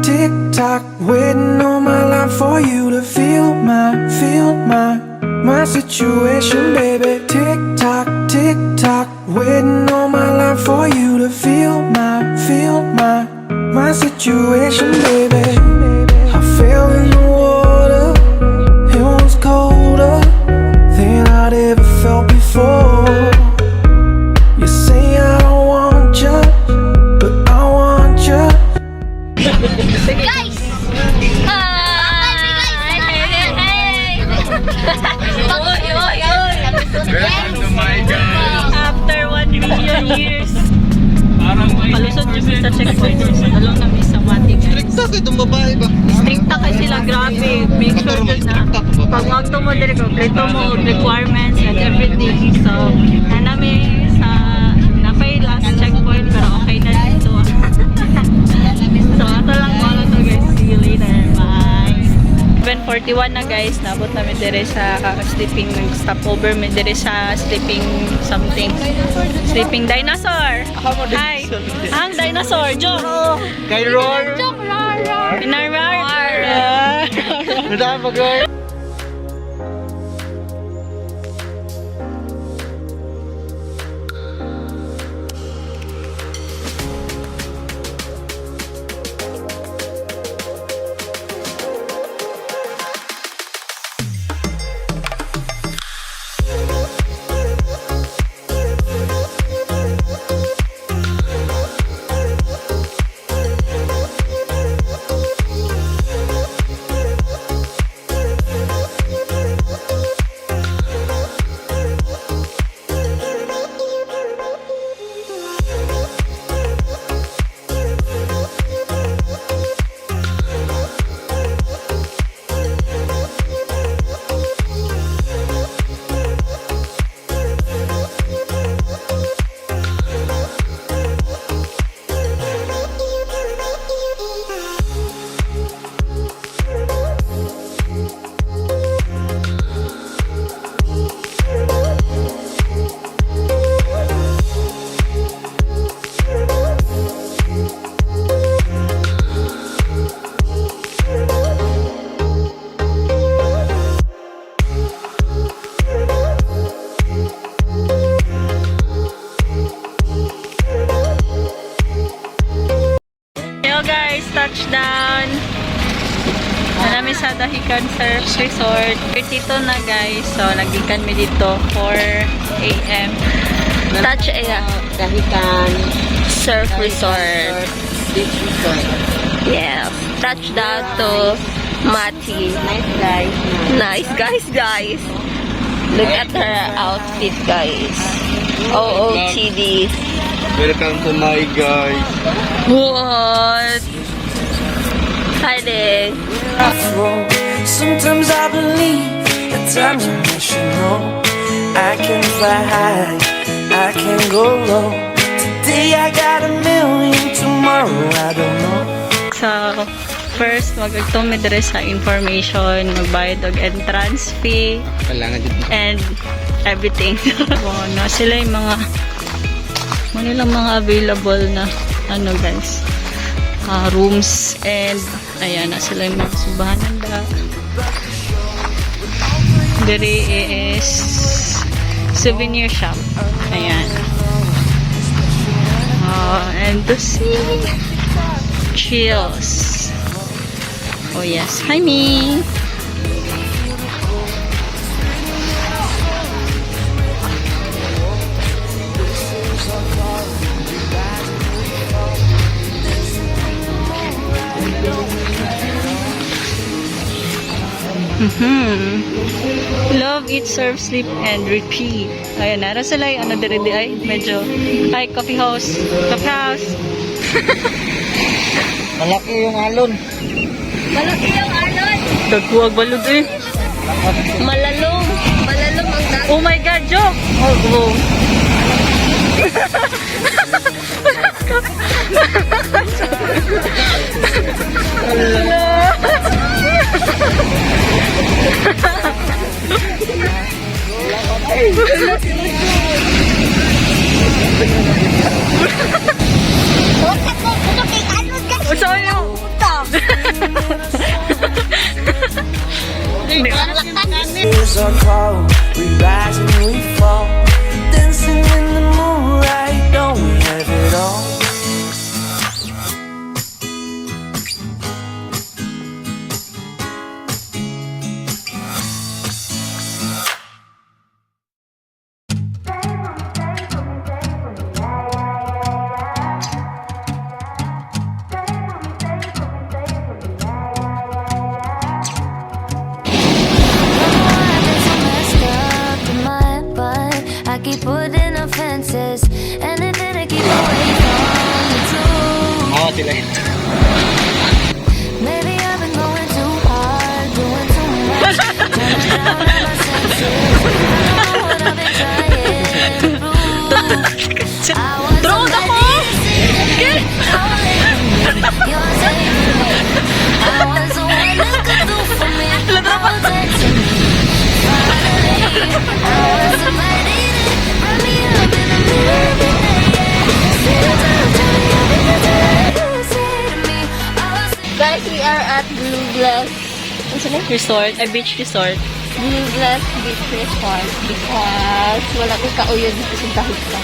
Tick tock, waiting all my life for you to feel my situation, baby. Tick tock, waiting all my life for you to feel my situation, baby. I fell in the water, it was colder than I'd ever felt before. You say I don't want you, but I want you. Guys! Welcome to my guys. After 1 million years, Parang may palusot kami sa checkpoint. Dalawang kami sa Mati, guys. Stricta ko itong babae ba? Stricta kasi sila, grabe. Make sure din na pag magto mo dire, kompleto mo requirements and everything. So, na namin sa napay last checkpoint, pero okay na dito. So, ato lang mga to, guys. See you later. Bye! 7:41 na, guys. Nabot namin dire sa sleeping stopover. May dire sa sleeping something. Sleeping dinosaur. Hi! Ang dinosaur, Jo! Kay Roar! Inarar! Nandaan ba, girl? Touchdown! Marami sa Dahican Surf Resort. Dito na, guys. So, nagikan mi dito 4 AM. Touch Dahican Surf Resort. Beach Resort. Yes. Touchdown to Mati. Nice guys. Nice guys. Look at her outfit, guys. OOTD. Welcome to my guys. What? Hi there. Sometimes I believe, at times I wish you know I can fly high, I can go low. Today I got a million, tomorrow I don't know. So, first, magagtong medre sa information, magbayad og entrance fee, Kailangan dito. and everything. Na sila yung mga nilang mga available na ano, guys, rooms, and ayan na sila yung mga subahanan da. There is souvenir shop. Ayan. And to see chills. Oh yes. Hi, me. Love, eat, serve, sleep, and repeat. Ayan, nara sila yung ano dire ay medyo ay coffee house. Coffee house. Malaki yung alon. Malaki yung alon. Dagkuwag balod eh. Malalong ang dami. Oh my God, Jo! Oh. shadows are close. We rise and we fall, dancing in the moonlight. Don't we have it all? I keep putting up fences, anything to keep away from the truth. Awa sila eh. Maybe I've been going too hard, doing too much, turning down all my senses. I don't know what I've been trying to prove. I want somebody to see me, don't let me. You're saving me. I want someone who could do for me, protect me. Finally, I want somebody to run me up in the middle of the night. Tell me everything you say to me. Guys, we are at Blue Glass. Ano sila? Resort, a beach resort. Blue Glass Beach Resort. Because wala ko kauyo dito sa Dahigsa.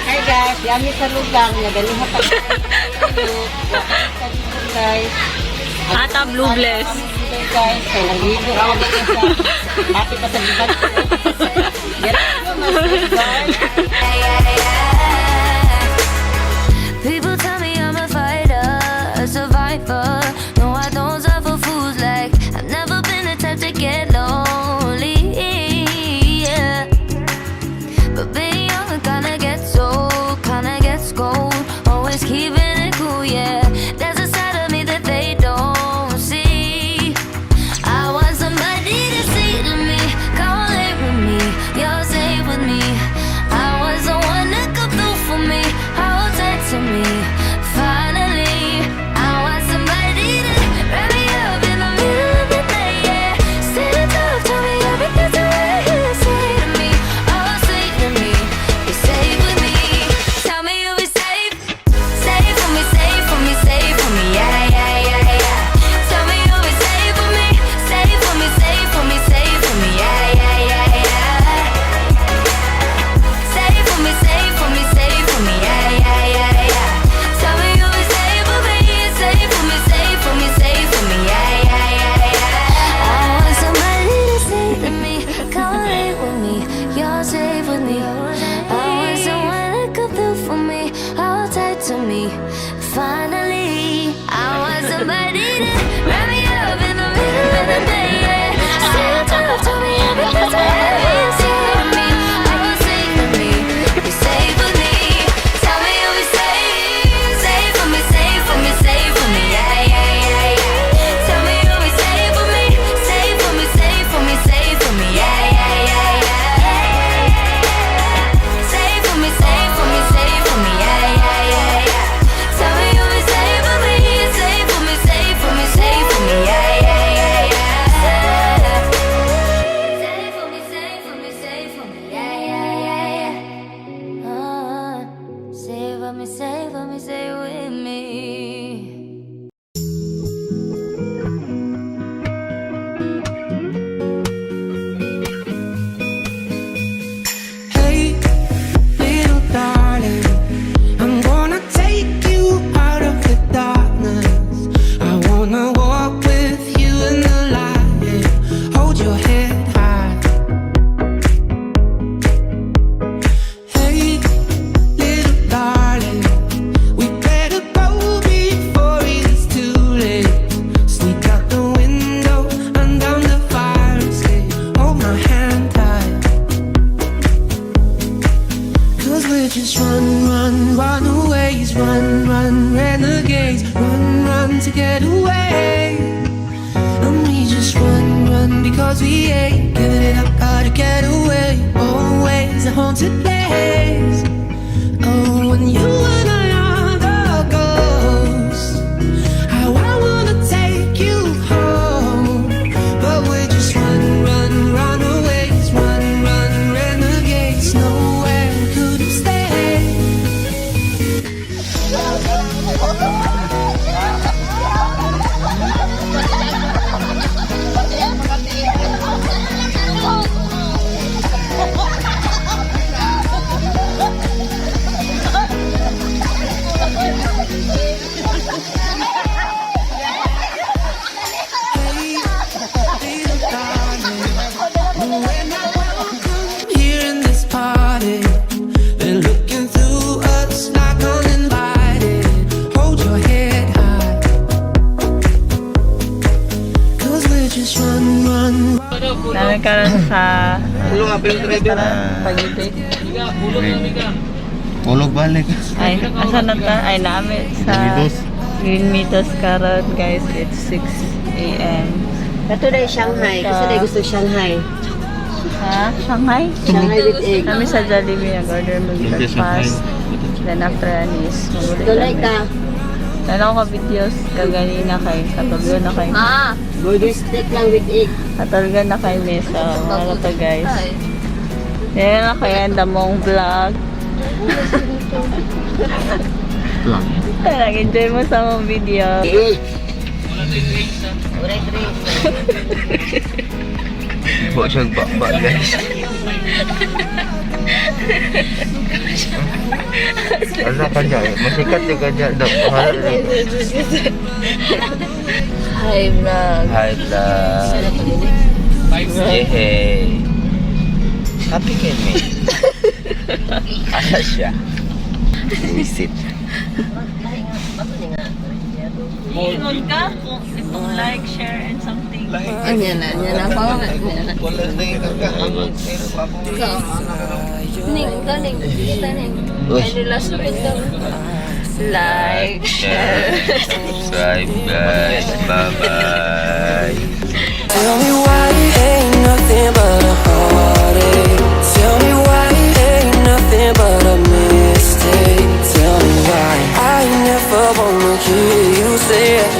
Hi guys, yami sa lugang. Nagaling pa kayo. Guys. Ata Blue Bless. Guys, so naligo ako dito sa happy pa sa libat ko. Yan ako, mas guys. People tell me I'm a fighter, a survivor. No, I don't suffer fools like I've never been the type to get lonely. Yeah. But being young, it kinda gets old, kinda gets cold. Always keeping it cool, yeah. There's a side of me that they don't see. I want somebody to see to me, come lay with me, you're safe with me. I want someone to come through for me, hold tight to me. Finally, I want somebody to wrap me up in the middle of the night, yeah. Stand up, tell me everything to what you say to me, oh say to me, you're safe with me. Tell me you'll be safe, safe for me, safe for me, safe for me, yeah, yeah, yeah, yeah. Tell me you'll be safe for me, safe for me, safe for me, safe for me, yeah, yeah, yeah, yeah. Safe for me, safe for me, safe for me, yeah, yeah, yeah, yeah. Tell me you'll be safe for me, safe for me, safe for me, safe for me, yeah, yeah, yeah, yeah. I want somebody to say to me, come lay with me, you're safe with me. I want someone to come through for me, hold tight to me. Finally, I want somebody to wrap me up in the middle of the day, yeah. Stand up, tell me everything to you say to me, oh say to me, you're safe with me. Tell me you'll be safe, safe for me, safe for me, safe for me, yeah, yeah, yeah, yeah. Tell me you'll be safe for me, safe for me, safe for me, safe for me, yeah, yeah, yeah, yeah. Safe for me, safe for me, safe for me, yeah, yeah, yeah, yeah. Tell me you'll be safe for me, safe for me, safe for me, safe for me, yeah, yeah, yeah, yeah. Safe for me, safe for me, safe for me, yeah, yeah, yeah, yeah. Save for me, save for me, stay with me. Hey, little darling, I'm gonna take you out of the darkness. I wanna walk with you in the light, hold your head high. Hey, little darling, we better go before it's too late. Sneak out the window and down the fire escape. Hold my hand tight. 'Cause we're just runaways, run, renegades, run to get away. And we just run because we ain't giving it up, gotta get away. Always a haunted place. Oh, when you and I are the ghosts, how I wanna take you home. But we're just runaways, run, renegades. Nowhere we could have stayed. Apil driver. Pag-ibig. Tulog balik. Ay, asa na ta? Ay, namin sa Green Meadows karon guys. It's 6 a.m. Ito na yung Shanghai. Kasi na gusto Shanghai. Ha? Shanghai? Shanghai with egg. Kami sa Jollibee nag-order mag-breakfast. Then after yan is magulit Tulay kami. ka. Ano ko videos kaganina kay katulgo na kay Burger steak lang with egg. katulgo na kay Mesa. Mga to guys. Yan na kaya ang damong vlog. Nag-enjoy mo sa mong video. Huwag siyang bakbak guys. Ano ka dyan? Masikat yung ganyan daw. Hi vlog. Hi vlog. Yehey. Happy ka me. Asa siya? Visit. Iingon ka kung itong like, share, and something. Anya na pa. Wala na yung kakaamag. Ning. Like, share. Subscribe guys. Bye-bye. Tell me why it ain't nothing but a heartache. Tell me why it ain't nothing but a mistake. Tell me why I never wanna hear you say it.